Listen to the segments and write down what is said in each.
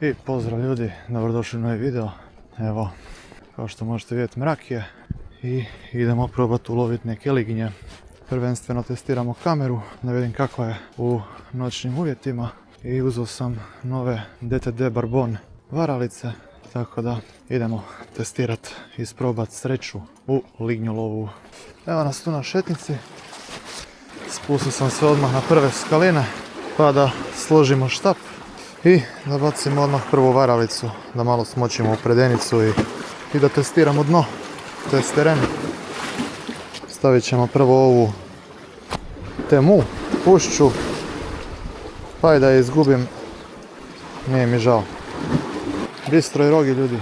I pozdrav ljudi, dobrodošli u novi video. Evo, kao što možete vidjeti, mrak je i idemo probati uloviti neke liginje. Prvenstveno testiramo kameru, da vidim kakva je u noćnim uvjetima. I uzeo sam nove DTD Barbon varalice, tako da idemo testirati i isprobati sreću u lignjolovu. Evo nas tu na šetnici. Spustio sam se odmah na prve skaline, pa da složimo štap i da bacimo odmah prvu varalicu, da malo smočimo u predenicu i da testiramo dno, to je teren. Stavit ćemo prvo ovu temu, pušću, pa i da je izgubim, nije mi žao. Bistro i rogi ljudi.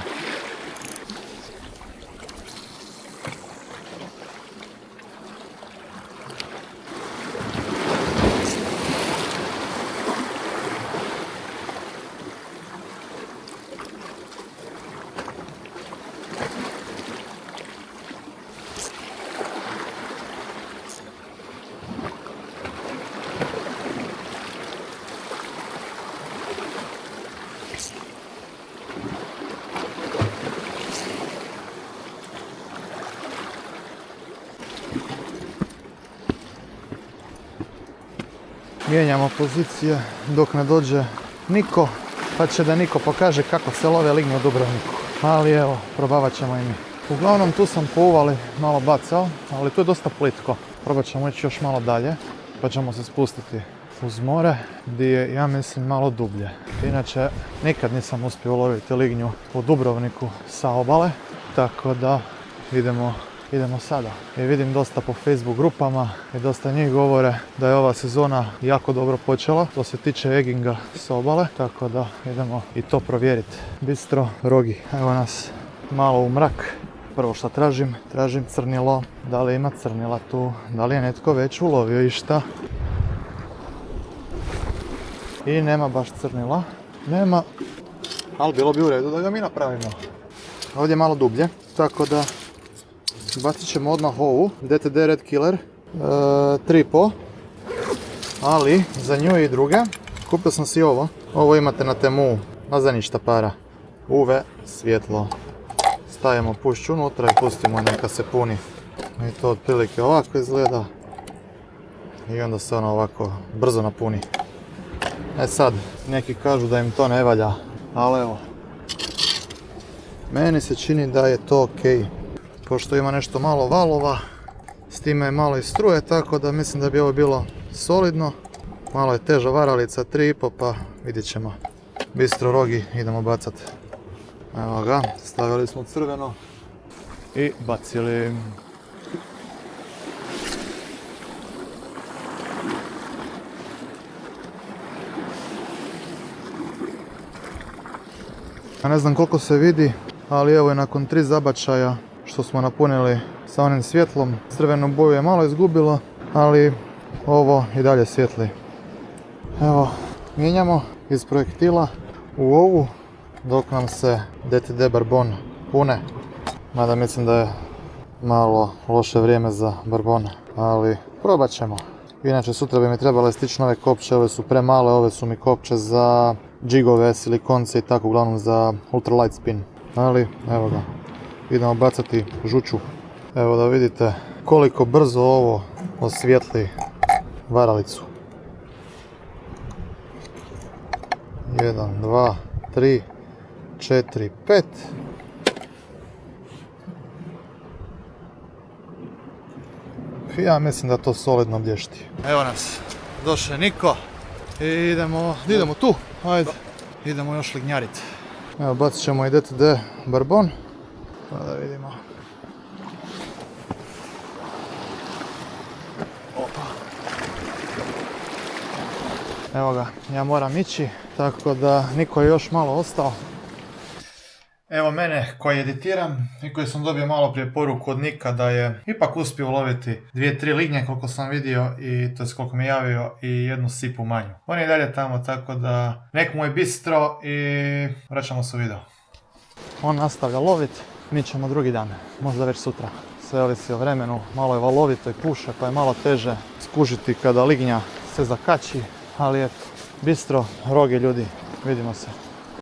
Mijenjamo pozicije dok ne dođe Niko, pa će da Niko pokaže kako se love lignje u Dubrovniku. Ali evo, probavat ćemo i mi. Uglavnom tu sam po uvali malo bacao, ali tu je dosta plitko. Probat ćemo ići još malo dalje, pa ćemo se spustiti uz more, gdje je, ja mislim, malo dublje. Inače, nikad nisam uspio uloviti lignju u Dubrovniku sa obale, tako da idemo sada. I vidim dosta po Facebook grupama i dosta njih govore da je ova sezona jako dobro počela što se tiče egginga s obale, tako da idemo i to provjeriti. Bistro, rogi. Evo nas malo u mrak. Prvo što tražim crnilo. Da li ima crnila tu? Da li je netko već ulovio išta? I nema baš crnila. Nema. Ali bilo bi u redu da ga mi napravimo. Ovdje je malo dublje, tako da bacit ćemo odmah ovu DTD Red Killer 3,5, ali za nju i druge kupio sam si ovo. Ovo imate na Temu, a za ništa para. UV svjetlo. Stavimo pušću unutra i pustimo neka se puni. I to otprilike ovako izgleda. I onda se ono ovako brzo napuni. E sad, neki kažu da im to ne valja, ali evo, meni se čini da je to ok. Pošto ima nešto malo valova, s time je malo i struje, tako da mislim da bi ovo bilo solidno. Malo je teža varalica, 3,5, pa vidjet ćemo. Bistro rogi, idemo bacat. Evo ga, stavili smo crveno i bacili. Ja ne znam koliko se vidi, ali evo je nakon 3 zabačaja što smo napunili sa onim svjetlom. Crvenu boju je malo izgubilo, ali ovo i dalje svijetli. Evo, mijenjamo iz projektila u ovu dok nam se DTD Barbon pune. Mada mislim da je malo loše vrijeme za Barbone, ali probat ćemo. Inače sutra bi mi trebale stići nove kopče, ove su premale, ove su mi kopče za džigove, silikonce i tako, uglavnom za ultralight spin. Ali evo ga. Idemo bacati žuču. Evo da vidite koliko brzo ovo osvijetli varalicu. 1, 2, 3, 4, 5. Ja mislim da to solidno blješti. Evo nas, došao je Niko i idemo tu. Ajde, idemo još lignjariti. Evo, bacit ćemo i DTD Barbon. Pa da vidimo. Opa. Evo ga, ja moram ići, tako da Niko je još malo ostao. Evo mene koji editiram i koji sam dobio malo prije poruku od Nika da je ipak uspio uloviti 2-3 lignje koliko sam vidio i to je koliko mi je javio i jednu sipu manju. On je i dalje tamo, tako da nek mu je bistro i vraćamo se u video. On nastavlja loviti. Mi ćemo drugi dan, možda već sutra. Sve ovisi o vremenu, malo je valovito i puše, pa je malo teže skužiti kada lignja se zakači, ali eto, bistro, roge ljudi, vidimo se.